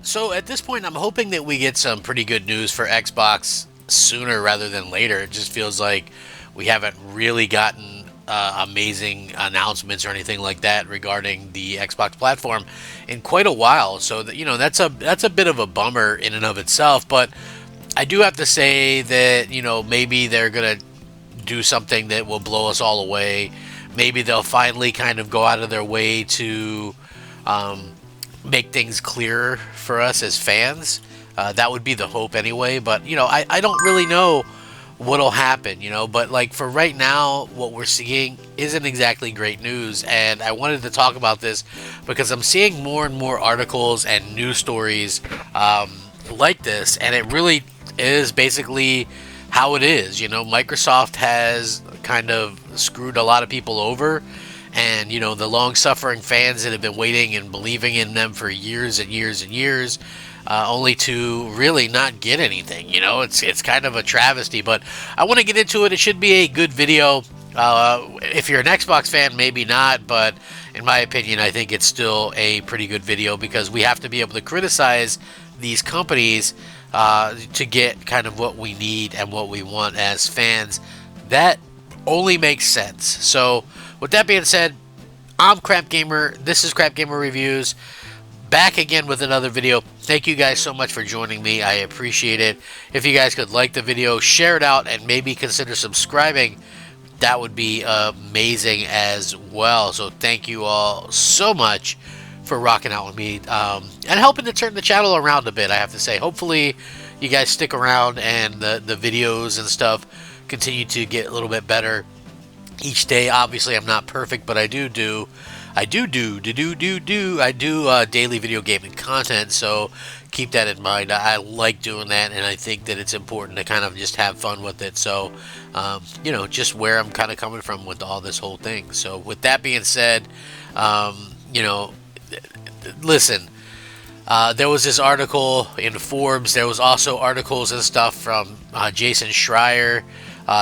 So at this point, I'm hoping that we get some pretty good news for Xbox sooner rather than later. It just feels like we haven't really gotten amazing announcements or anything like that regarding the Xbox platform in quite a while. So that, that's a bit of a bummer in and of itself. But I do have to say that maybe they're gonna do something that will blow us all away. Maybe they'll finally kind of go out of their way to um, make things clearer for us as fans. That would be the hope anyway. But I don't really know what'll happen. But like for right now, what we're seeing isn't exactly great news. And I wanted to talk about this because I'm seeing more and more articles and news stories like this, and it really is basically how it is. Microsoft has kind of screwed a lot of people over, and the long-suffering fans that have been waiting and believing in them for years and years and years, only to really not get anything. It's kind of a travesty. But I want to get into it. It should be a good video. If you're an Xbox fan, maybe not, but in my opinion, I think it's still a pretty good video because we have to be able to criticize these companies to get kind of what we need and what we want as fans. That only makes sense. So, with that being said, I'm Crap Gamer. This is Crap Gamer Reviews. Back again with another video. Thank you guys so much for joining me. I appreciate it. If you guys could like the video, share it out, and maybe consider subscribing, that would be amazing as well. So thank you all so much for rocking out with me and helping to turn the channel around a bit, I have to say. Hopefully you guys stick around and the videos and stuff continue to get a little bit better each day. Obviously, I'm not perfect, but I do daily video gaming content, so keep that in mind. I like doing that, and I think that it's important to kind of just have fun with it. So, just where I'm kind of coming from with all this whole thing. So, with that being said, listen. There was this article in Forbes. There was also articles and stuff from Jason Schreier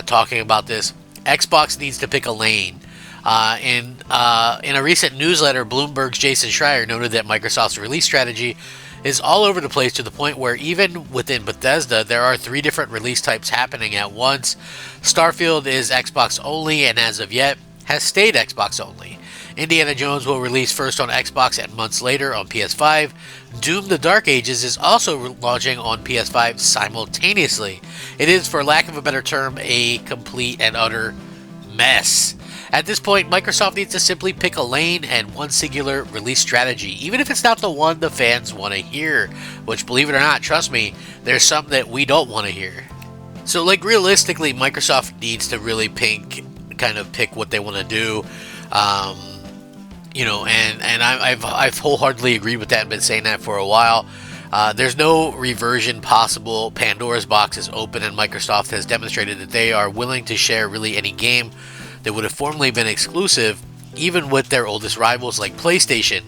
talking about this. Xbox needs to pick a lane. In a recent newsletter, Bloomberg's Jason Schreier noted that Microsoft's release strategy is all over the place to the point where even within Bethesda, there are 3 different release types happening at once. Starfield is Xbox only, and as of yet, has stayed Xbox only. Indiana Jones will release first on Xbox and months later on PS5. Doom: The Dark Ages is also launching on PS5 simultaneously. It is, for lack of a better term, a complete and utter mess. At this point, Microsoft needs to simply pick a lane and one singular release strategy, even if it's not the one the fans want to hear, which, believe it or not, trust me, there's some that we don't want to hear. So, realistically, Microsoft needs to really pick what they want to do. I've wholeheartedly agreed with that and been saying that for a while. There's no reversion possible. Pandora's box is open, and Microsoft has demonstrated that they are willing to share really any game that would have formerly been exclusive, even with their oldest rivals like PlayStation.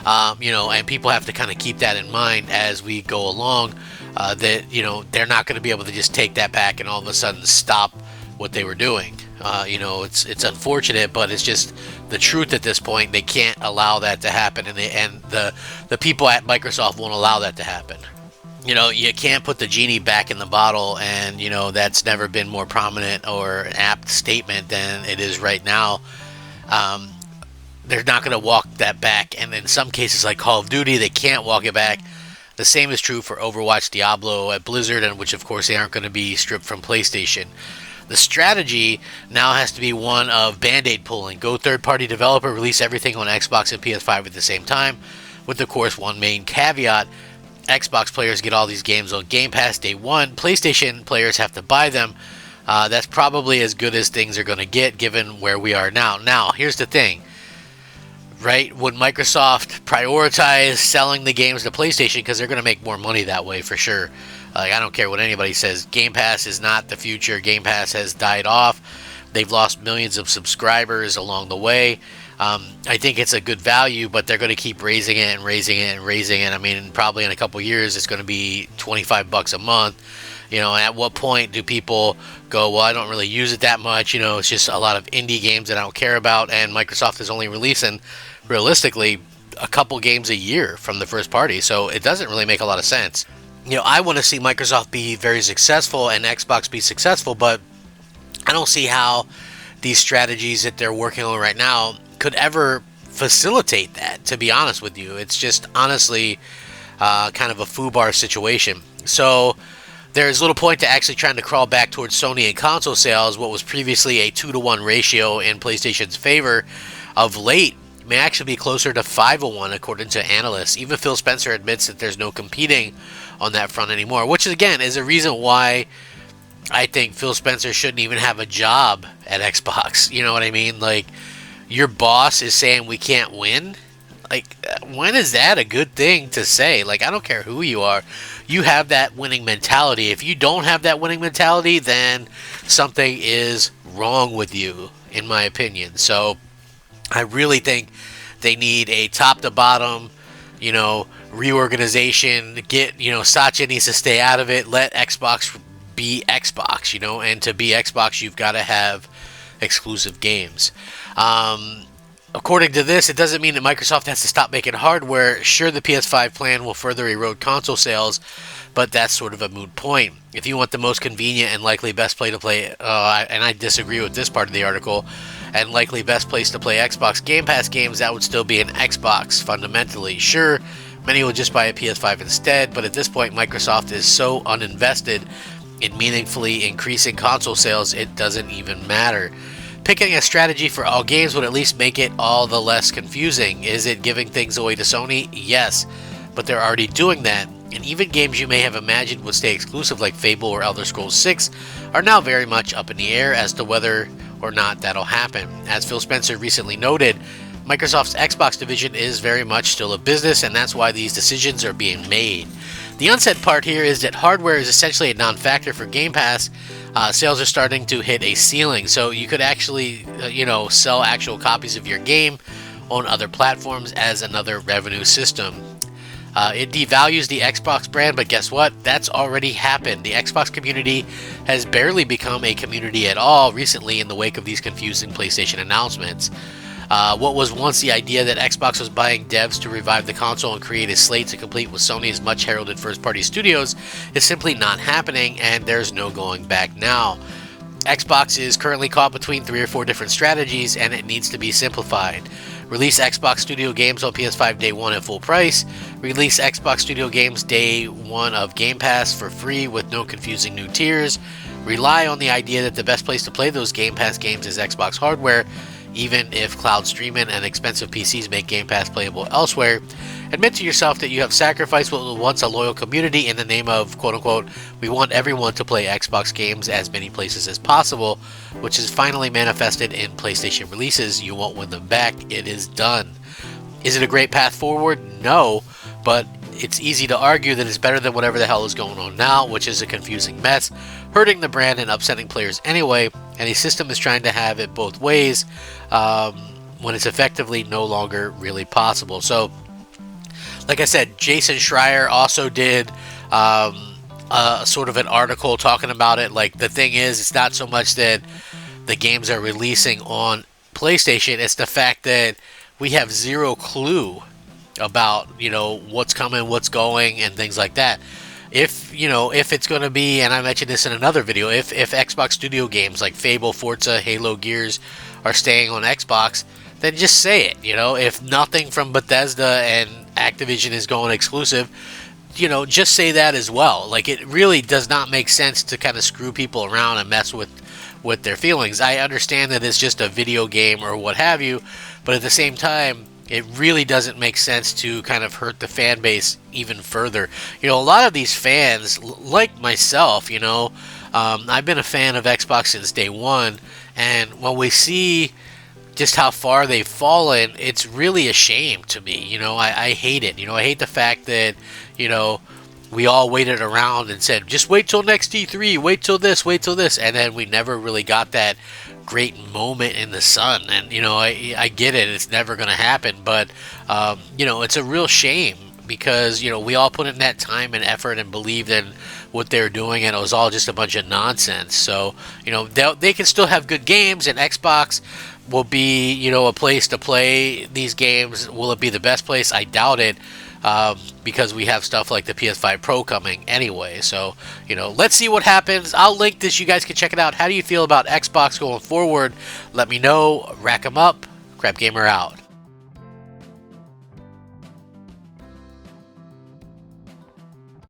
And people have to kind of keep that in mind as we go along, that, they're not going to be able to just take that back and all of a sudden stop what they were doing. It's unfortunate, but it's just the truth at this point. They can't allow that to happen, and the people at Microsoft won't allow that to happen. You can't put the genie back in the bottle, and that's never been more prominent or an apt statement than it is right now. They're not going to walk that back, and in some cases like Call of Duty, they can't walk it back. The same is true for Overwatch, Diablo at Blizzard, and which of course they aren't going to be stripped from PlayStation. The strategy now has to be one of band-aid pulling. Go third-party developer, release everything on Xbox and PS5 at the same time, with of course one main caveat. Xbox players get all these games on Game Pass day one. PlayStation players have to buy them. That's probably as good as things are going to get given where we are now. Now, here's the thing. Right? Would Microsoft prioritize selling the games to PlayStation because they're going to make more money that way for sure? I don't care what anybody says. Game Pass is not the future. Game Pass has died off. They've lost millions of subscribers along the way. I think it's a good value, but they're going to keep raising it and raising it and raising it. I mean, probably in a couple years, it's going to be $25 a month. At what point do people go, well, I don't really use it that much. It's just a lot of indie games that I don't care about, and Microsoft is only releasing, realistically, a couple games a year from the first party, so it doesn't really make a lot of sense. I want to see Microsoft be very successful and Xbox be successful, but I don't see how these strategies that they're working on right now could ever facilitate that, to be honest with you. It's just honestly kind of a foobar situation. So there's little point to actually trying to crawl back towards Sony and console sales. What was previously a 2-to-1 ratio in PlayStation's favor of late may actually be closer to 5-to-1 according to analysts. Even Phil Spencer admits that there's no competing on that front anymore, which again is a reason why I think Phil Spencer shouldn't even have a job at Xbox. You know what I mean? Like, your boss is saying we can't win. Like, when is that a good thing to say? Like, I don't care who you are. You have that winning mentality. If you don't have that winning mentality, then something is wrong with you, in my opinion. So I really think they need a top to bottom, reorganization. Satya needs to stay out of it. Let Xbox be Xbox, and to be Xbox, you've got to have exclusive games. According to this, it doesn't mean that Microsoft has to stop making hardware. Sure, the PS5 plan will further erode console sales, but that's sort of a moot point. If you want the most convenient and likely best place to play, and I disagree with this part of the article, and likely best place to play Xbox Game Pass games, that would still be an Xbox, fundamentally. Sure, many will just buy a PS5 instead, but at this point, Microsoft is so uninvested in meaningfully increasing console sales, it doesn't even matter. Picking a strategy for all games would at least make it all the less confusing. Is it giving things away to Sony? Yes, but they're already doing that, and even games you may have imagined would stay exclusive like Fable or Elder Scrolls 6 are now very much up in the air as to whether or not that'll happen. As Phil Spencer recently noted, Microsoft's Xbox division is very much still a business, and that's why these decisions are being made. The unsaid part here is that hardware is essentially a non-factor for Game Pass. Sales are starting to hit a ceiling, so you could actually, sell actual copies of your game on other platforms as another revenue system. It devalues the Xbox brand, but guess what? That's already happened. The Xbox community has barely become a community at all recently in the wake of these confusing PlayStation announcements. What was once the idea that Xbox was buying devs to revive the console and create a slate to compete with Sony's much heralded first-party studios is simply not happening, and there's no going back now. Xbox is currently caught between 3 or 4 different strategies, and it needs to be simplified. Release Xbox Studio games on PS5 day 1 at full price. Release Xbox Studio games day 1 of Game Pass for free with no confusing new tiers. Rely on the idea that the best place to play those Game Pass games is Xbox hardware, even if cloud streaming and expensive PCs make Game Pass playable elsewhere. Admit to yourself that you have sacrificed what was once a loyal community in the name of, quote-unquote, we want everyone to play Xbox games as many places as possible, which is finally manifested in PlayStation releases. You won't win them back. It is done. Is it a great path forward? No, but it's easy to argue that it's better than whatever the hell is going on now, which is a confusing mess, hurting the brand and upsetting players anyway, and a system is trying to have it both ways when it's effectively no longer really possible. So, like I said, Jason Schreier also did sort of an article talking about it. Like, the thing is, it's not so much that the games are releasing on PlayStation, it's the fact that we have zero clue about, what's coming, what's going, and things like that. If it's going to be, and I mentioned this in another video, if Xbox Studio games like Fable, Forza, Halo, Gears are staying on Xbox, then just say it. If nothing from Bethesda and Activision is going exclusive, just say that as well. Like, it really does not make sense to kind of screw people around and mess with their feelings. I understand that it's just a video game or what have you, but at the same time, it really doesn't make sense to kind of hurt the fan base even further. A lot of these fans, like myself, I've been a fan of Xbox since day one, and when we see just how far they've fallen, it's really a shame to me. I hate it. I hate the fact that, we all waited around and said, just wait till next E3, wait till this, and then we never really got that great moment in the sun. And I get it, it's never going to happen, but it's a real shame because we all put in that time and effort and believed in what they were doing, and it was all just a bunch of nonsense. So they can still have good games, and Xbox will be, a place to play these games. Will it be the best place? I doubt it, because we have stuff like the PS5 Pro coming anyway. So, let's see what happens. I'll link this. You guys can check it out. How do you feel about Xbox going forward? Let me know. Rack 'em up. Crap Gamer out.